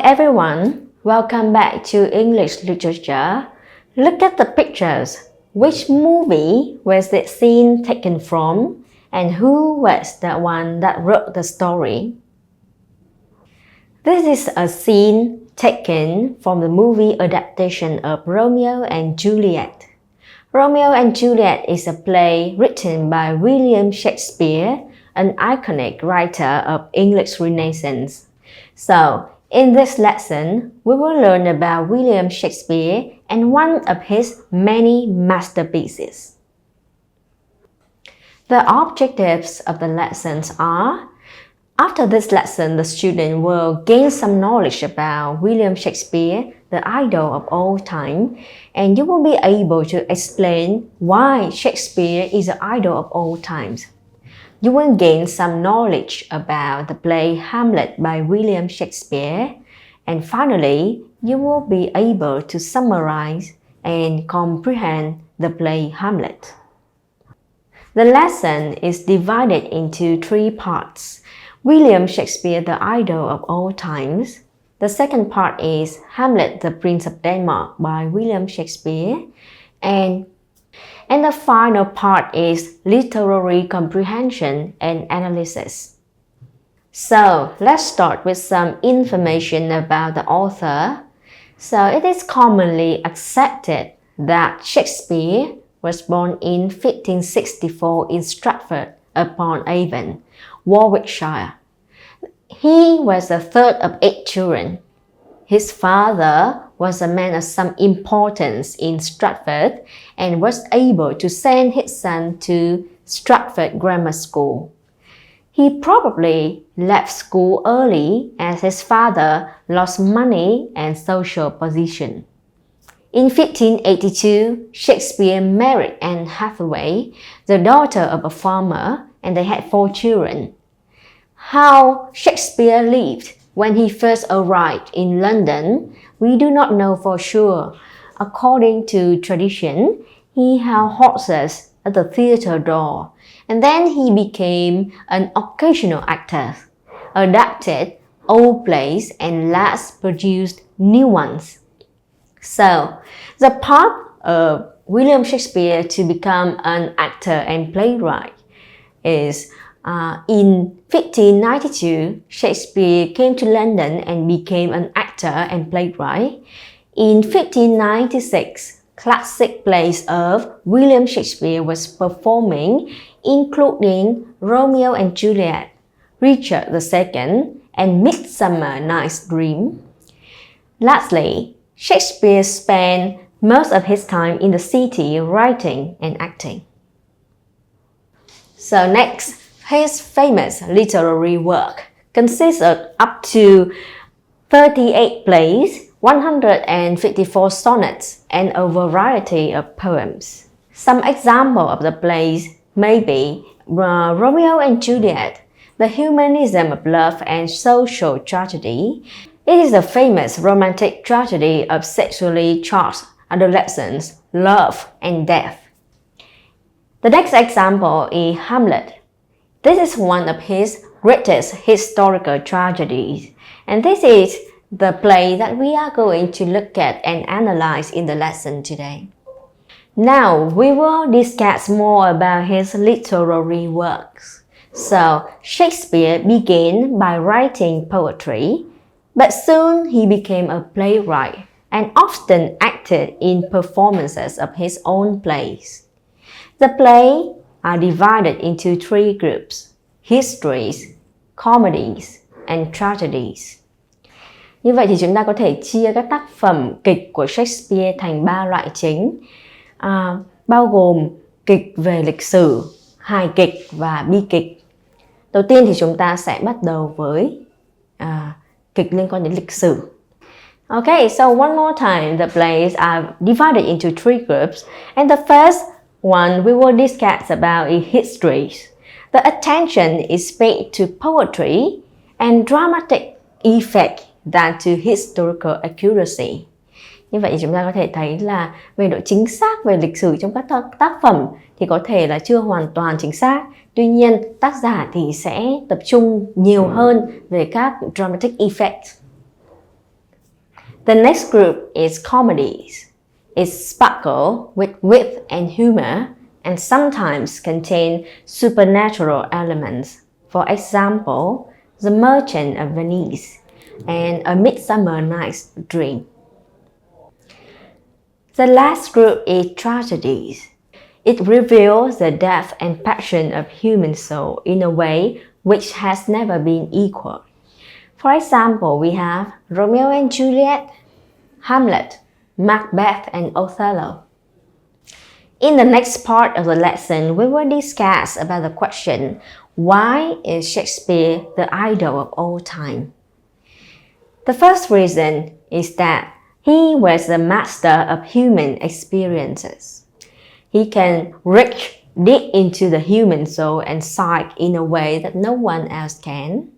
everyone, welcome back to English Literature. Look at the pictures. Which movie was the scene taken from and who was the one that wrote the story? This is a scene taken from the movie adaptation of Romeo and Juliet. Romeo and Juliet is a play written by William Shakespeare, an iconic writer of English Renaissance. So, in this lesson, we will learn about William Shakespeare and one of his many masterpieces. The objectives of the lessons are: after this lesson, the student will gain some knowledge about William Shakespeare, the idol of all time, and you will be able to explain why Shakespeare is the idol of all times. You will gain some knowledge about the play Hamlet by William Shakespeare, and finally, you will be able to summarize and comprehend the play Hamlet. The lesson is divided into 3 parts. William Shakespeare, the idol of all times. The second part is Hamlet, the Prince of Denmark by William Shakespeare. And the final part is literary comprehension and analysis. So let's start with some information about the author. So it is commonly accepted that Shakespeare was born in 1564 in Stratford-upon-Avon, Warwickshire. He was the third of 8 children. His father was a man of some importance in Stratford and was able to send his son to Stratford Grammar School. He probably left school early as his father lost money and social position. In 1582, Shakespeare married Anne Hathaway, the daughter of a farmer, and they had 4 children. How Shakespeare lived when he first arrived in London, we do not know for sure. According to tradition, he held horses at the theatre door, and then he became an occasional actor, adapted old plays, and last produced new ones. So, the path of William Shakespeare to become an actor and playwright is in 1592, Shakespeare came to London and became an actor and playwright. In 1596, classic plays of William Shakespeare was performing, including Romeo and Juliet, Richard II, and Midsummer Night's Dream. Lastly, Shakespeare spent most of his time in the city writing and acting. So next, his famous literary work consists of up to 38 plays, 154 sonnets, and a variety of poems. Some examples of the plays may be Romeo and Juliet, the humanism of love and social tragedy. It is a famous romantic tragedy of sexually charged adolescence, love, and death. The next example is Hamlet. This is one of his greatest historical tragedies, and this is the play that we are going to look at and analyze in the lesson today. Now, we will discuss more about his literary works. So, Shakespeare began by writing poetry, but soon he became a playwright and often acted in performances of his own plays. The plays are divided into 3 groups: histories, comedies, and tragedies. Như vậy thì chúng ta có thể chia các tác phẩm kịch của Shakespeare thành 3 loại chính, bao gồm kịch về lịch sử, hài kịch và bi kịch. Đầu tiên thì chúng ta sẽ bắt đầu với kịch liên quan đến lịch sử. Okay, so one more time, the plays are divided into 3 groups, and the first one we will discuss about is histories. The attention is paid to poetry and dramatic effect than to historical accuracy. Như vậy chúng ta có thể thấy là về độ chính xác về lịch sử trong các tác phẩm thì có thể là chưa hoàn toàn chính xác. Tuy nhiên, tác giả thì sẽ tập trung nhiều hơn về các dramatic effects. The next group is comedies. It sparkles with wit and humor and sometimes contain supernatural elements. For example, The Merchant of Venice and A Midsummer Night's Dream. The last group is tragedies. It reveals the depth and passion of human soul in a way which has never been equaled. For example, we have Romeo and Juliet, Hamlet, Macbeth, and Othello. In the next part of the lesson, we will discuss about the question, why is Shakespeare the idol of all time? The first reason is that he was the master of human experiences. He can reach deep into the human soul and psyche in a way that no one else can.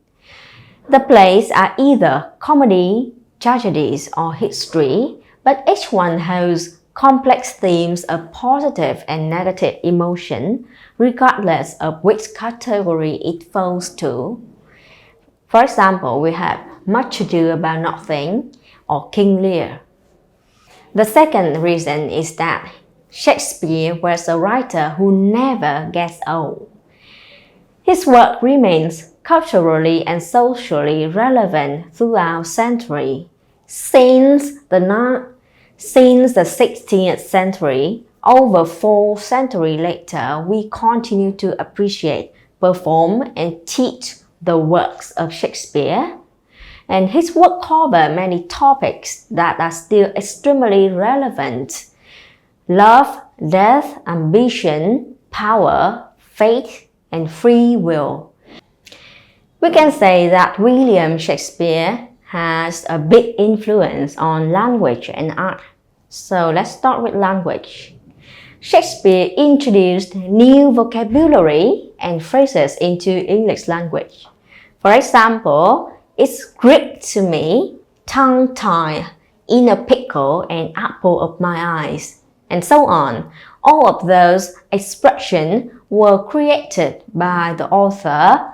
The plays are either comedy, tragedies, or history, but each one holds complex themes of positive and negative emotion, regardless of which category it falls to. For example, we have Much Ado About Nothing or King Lear. The second reason is that Shakespeare was a writer who never gets old. His work remains culturally and socially relevant throughout century. Since the 16th century, over 4 centuries later, we continue to appreciate, perform, and teach the works of Shakespeare. And his work covers many topics that are still extremely relevant: love, death, ambition, power, faith, and free will. We can say that William Shakespeare has a big influence on language and art. So let's start with language. Shakespeare introduced new vocabulary and phrases into English language. For example, "It's Greek to me," "tongue-tied," "in a pickle," and "apple of my eyes," and so on. All of those expressions were created by the author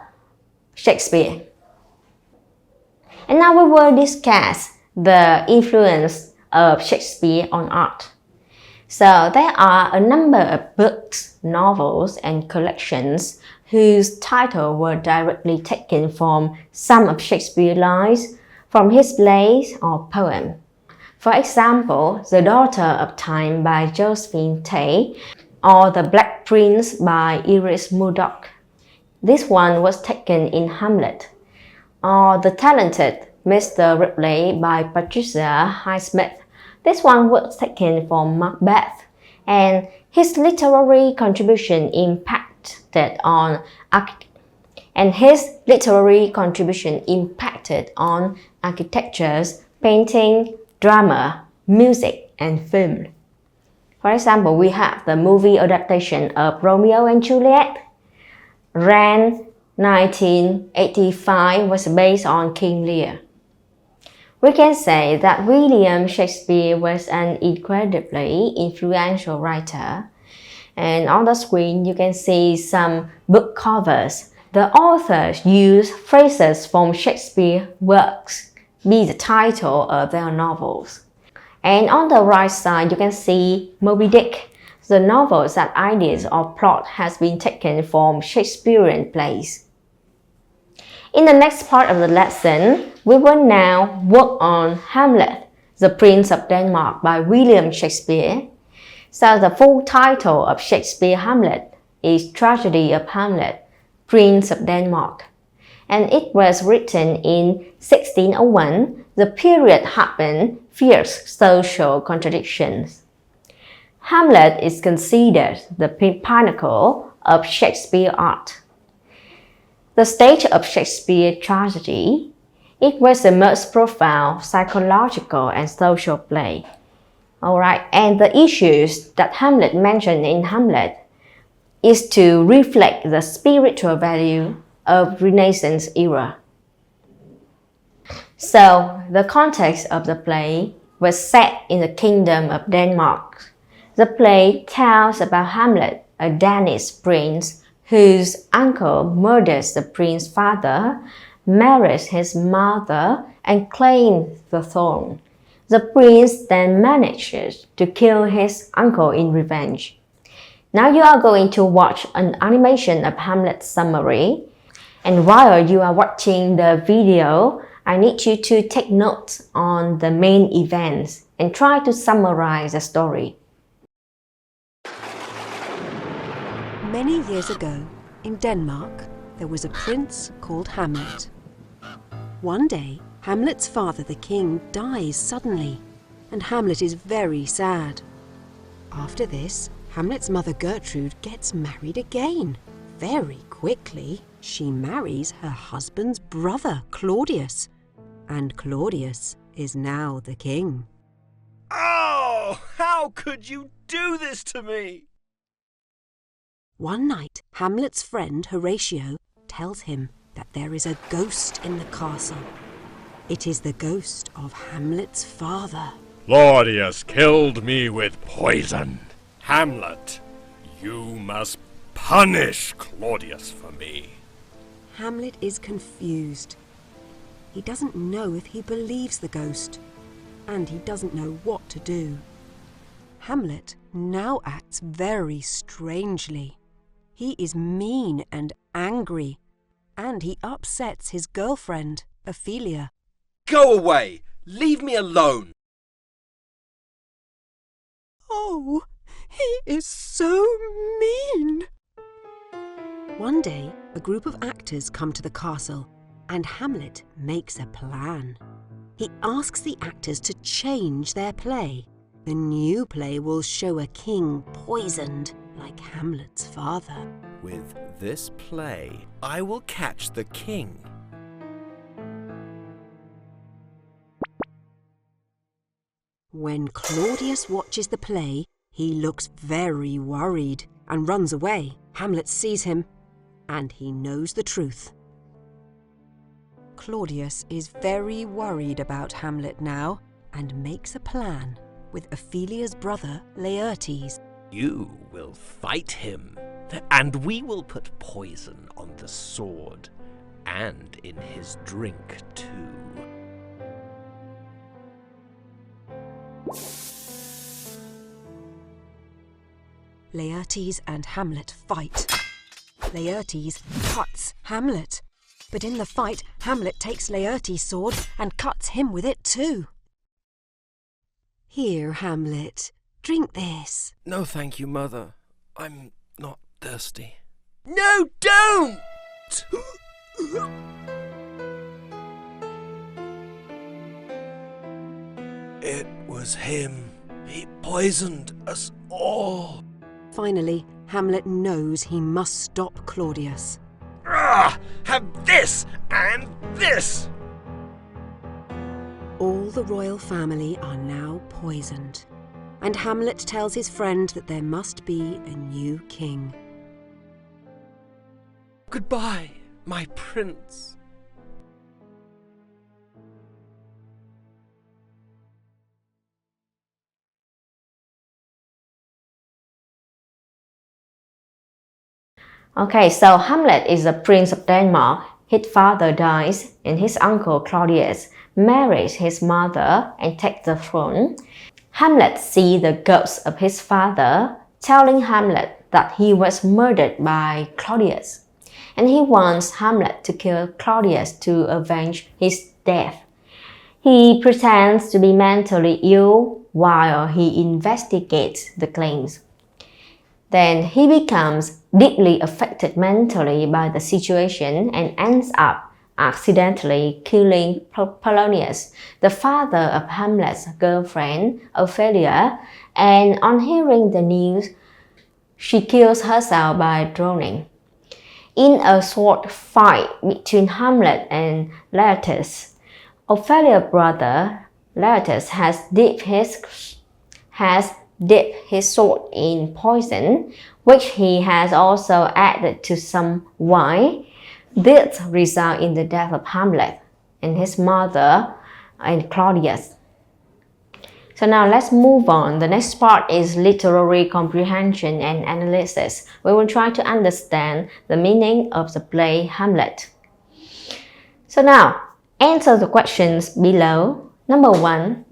Shakespeare. And now we will discuss the influence of Shakespeare on art. So there are a number of books, novels, and collections whose titles were directly taken from some of Shakespeare's lines from his plays or poems. For example, The Daughter of Time by Josephine Tey or The Black Prince by Iris Murdoch. This one was taken in Hamlet. Or The Talented Mr. Ripley by Patricia Highsmith. This one was taken from Macbeth, and his literary contribution impacted on architecture, painting, drama, music, and film. For example, we have the movie adaptation of Romeo and Juliet. Ran 1985 was based on King Lear. We can say that William Shakespeare was an incredibly influential writer. And on the screen, you can see some book covers. The authors use phrases from Shakespeare's works, be the title of their novels. And on the right side, you can see Moby Dick. The novels that ideas or plot has been taken from Shakespearean plays. In the next part of the lesson, we will now work on Hamlet, the Prince of Denmark by William Shakespeare. So the full title of Shakespeare Hamlet is Tragedy of Hamlet, Prince of Denmark. And it was written in 1601. The period happened fierce social contradictions. Hamlet is considered the pinnacle of Shakespeare art. The stage of Shakespeare tragedy, it was the most profound psychological and social play. Alright, and the issues that Hamlet mentioned in Hamlet is to reflect the spiritual value of Renaissance era. So, the context of the play was set in the kingdom of Denmark. The play tells about Hamlet, a Danish prince whose uncle murders the prince's father, marries his mother, and claims the throne. The prince then manages to kill his uncle in revenge. Now you are going to watch an animation of Hamlet's summary. And while you are watching the video, I need you to take notes on the main events and try to summarize the story. Many years ago, in Denmark, there was a prince called Hamlet. One day, Hamlet's father, the king, dies suddenly, and Hamlet is very sad. After this, Hamlet's mother Gertrude gets married again. Very quickly, she marries her husband's brother, Claudius, and Claudius is now the king. Oh, how could you do this to me? One night, Hamlet's friend Horatio tells him that there is a ghost in the castle. It is the ghost of Hamlet's father. Claudius killed me with poison. Hamlet, you must punish Claudius for me. Hamlet is confused. He doesn't know if he believes the ghost, and he doesn't know what to do. Hamlet now acts very strangely. He is mean and angry, and he upsets his girlfriend, Ophelia. Go away! Leave me alone! Oh, he is so mean! One day, a group of actors come to the castle, and Hamlet makes a plan. He asks the actors to change their play. The new play will show a king poisoned like Hamlet's father. With this play, I will catch the king. When Claudius watches the play, he looks very worried and runs away. Hamlet sees him, and he knows the truth. Claudius is very worried about Hamlet now and makes a plan with Ophelia's brother, Laertes. You will fight him, and we will put poison on the sword and in his drink too. Laertes and Hamlet fight. Laertes cuts Hamlet, but in the fight, Hamlet takes Laertes' sword and cuts him with it too. Here, Hamlet, drink this. No, thank you, Mother. I'm not thirsty. No, don't! It was him. He poisoned us all. Finally, Hamlet knows he must stop Claudius. Have this and this! All the royal family are now poisoned, and Hamlet tells his friend that there must be a new king. Goodbye, my prince. Okay, so Hamlet is a prince of Denmark. His father dies, and his uncle Claudius marries his mother and takes the throne. Hamlet sees the ghost of his father, telling Hamlet that he was murdered by Claudius, and he wants Hamlet to kill Claudius to avenge his death. He pretends to be mentally ill while he investigates the claims. Then he becomes deeply affected mentally by the situation and ends up accidentally killing Polonius, the father of Hamlet's girlfriend, Ophelia, and on hearing the news, she kills herself by drowning. In a sword fight between Hamlet and Laertes, Ophelia's brother Laertes has dipped his sword in poison, which he has also added to some wine. This results in the death of Hamlet and his mother and Claudius. So now let's move on. The next part is literary comprehension and analysis. We will try to understand the meaning of the play Hamlet. So now, answer the questions below. Number 1.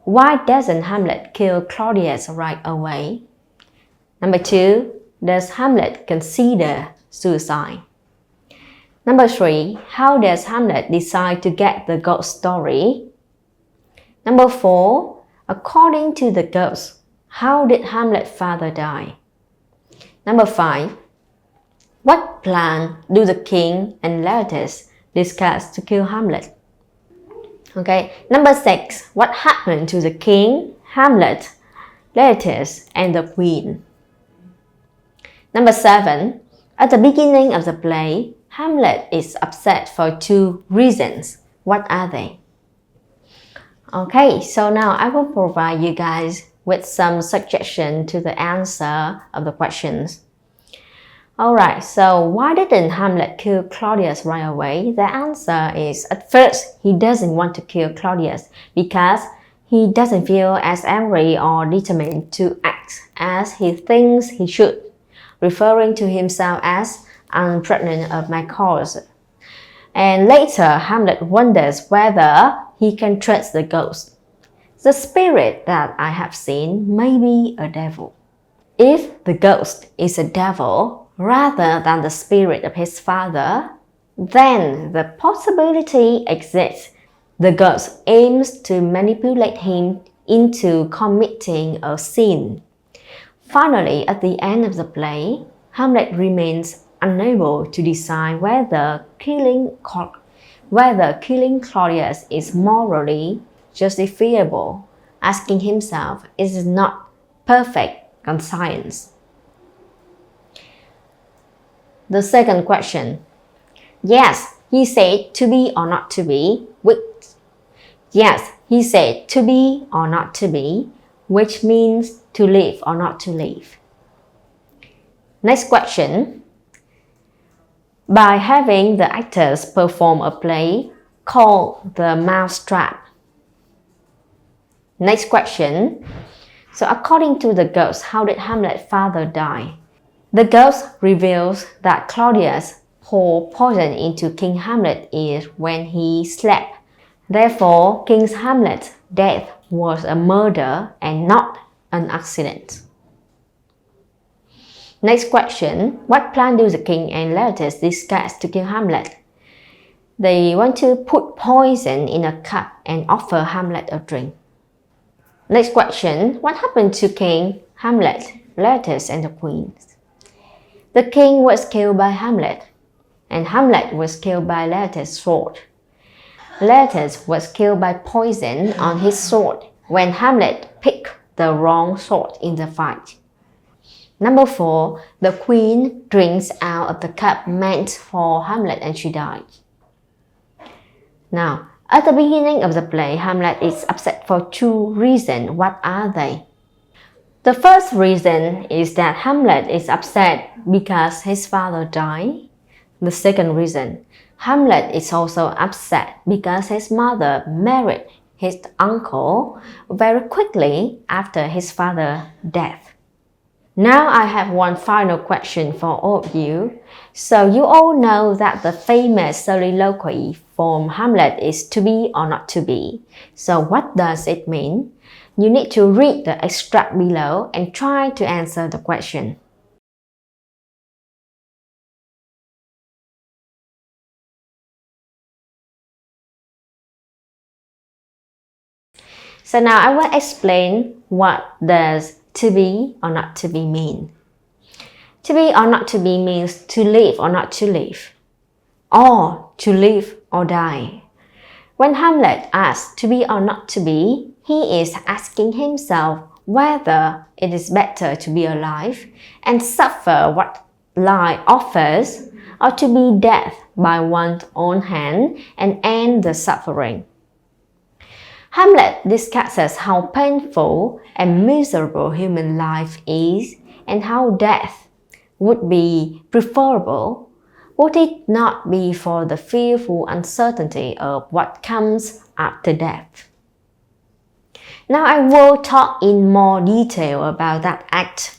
why doesn't Hamlet kill Claudius right away? Number 2, does Hamlet consider suicide? Number 3, how does Hamlet decide to get the ghost story? Number 4, according to the ghost, how did Hamlet's father die? Number 5, what plan do the king and Laertes discuss to kill Hamlet? Okay, number 6, what happened to the king, Hamlet, Laertes, and the queen? Number 7, at the beginning of the play, Hamlet is upset for 2 reasons. What are they? Okay, so now I will provide you guys with some suggestion to the answer of the questions. Alright, so why didn't Hamlet kill Claudius right away? The answer is, at first, he doesn't want to kill Claudius because he doesn't feel as angry or determined to act as he thinks he should, referring to himself as "I'm pregnant of my cause." And later, Hamlet wonders whether he can trust the ghost. The spirit that I have seen may be a devil. If the ghost is a devil rather than the spirit of his father, then the possibility exists the ghost aims to manipulate him into committing a sin. Finally, at the end of the play, Hamlet remains unable to decide whether killing Claudius is morally justifiable, asking himself, is it not perfect conscience? The second question. Yes, he said to be or not to be, Yes, he said to be or not to be, which means to live or not to live. Next question. By having the actors perform a play called The Mousetrap. Next question. So according to the ghost, how did Hamlet's father die? The ghost reveals that Claudius poured poison into King Hamlet's ear when he slept. Therefore, King Hamlet's death was a murder and not an accident. Next question. What plan do the king and Laertes discuss to kill Hamlet? They want to put poison in a cup and offer Hamlet a drink. Next question. What happened to King, Hamlet, Laertes, and the queen? The king was killed by Hamlet, and Hamlet was killed by Laertes' sword. Laertes was killed by poison on his sword when Hamlet picked the wrong sword in the fight. Number 4, the queen drinks out of the cup meant for Hamlet and she died. Now, at the beginning of the play, Hamlet is upset for 2 reasons. What are they? The first reason is that Hamlet is upset because his father died. The second reason, Hamlet is also upset because his mother married his uncle very quickly after his father's death. Now I have one final question for all of you. So you all know that the famous soliloquy from Hamlet is to be or not to be. So what does it mean? You need to read the extract below and try to answer the question. So now I will explain what does to be or not to be mean. To be or not to be means to live or not to live, or to live or die. When Hamlet asks to be or not to be, he is asking himself whether it is better to be alive and suffer what life offers, or to be dead by one's own hand and end the suffering. Hamlet discusses how painful and miserable human life is and how death would be preferable, would it not be for the fearful uncertainty of what comes after death. Now I will talk in more detail about that act.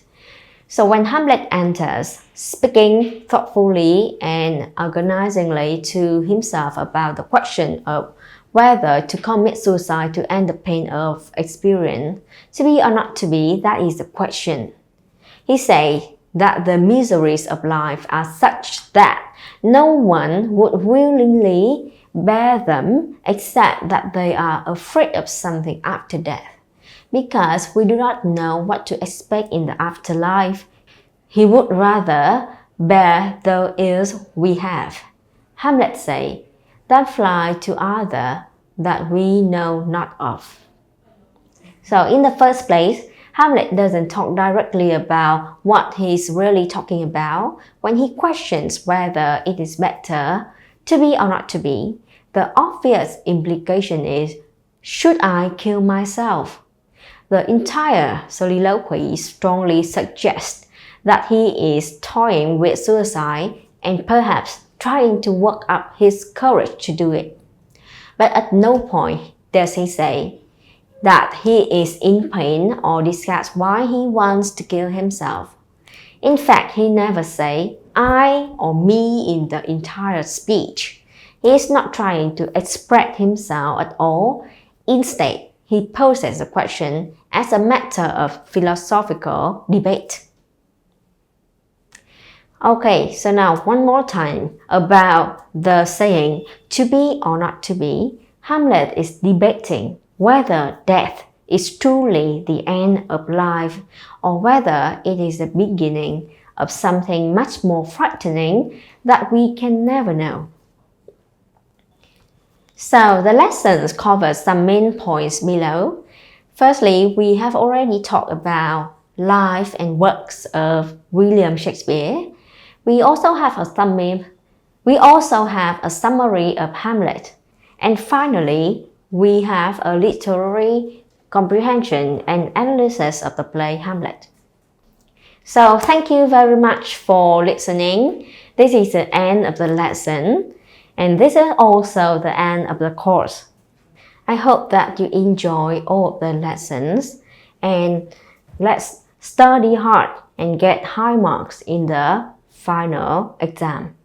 So when Hamlet enters, speaking thoughtfully and agonizingly to himself about the question of whether to commit suicide to end the pain of experience, to be or not to be, that is the question. He says that the miseries of life are such that no one would willingly bear them except that they are afraid of something after death. Because we do not know what to expect in the afterlife, he would rather bear the ills we have, Hamlet say, than fly to other that we know not of. So in the first place, Hamlet doesn't talk directly about what he's really talking about when he questions whether it is better to be or not to be. The obvious implication is, should I kill myself? The entire soliloquy strongly suggests that he is toying with suicide and perhaps trying to work up his courage to do it. But at no point does he say that he is in pain or discuss why he wants to kill himself. In fact, he never says I or me in the entire speech. He is not trying to express himself at all. Instead, he poses the question as a matter of philosophical debate. Okay, so now one more time about the saying to be or not to be. Hamlet is debating whether death is truly the end of life or whether it is the beginning of something much more frightening that we can never know. So the lessons cover some main points below. Firstly, we have already talked about life and works of William Shakespeare. We also have a summary of Hamlet. And finally, we have a literary comprehension and analysis of the play Hamlet. So thank you very much for listening. This is the end of the lesson. And this is also the end of the course. I hope that you enjoy all of the lessons and let's study hard and get high marks in the final exam.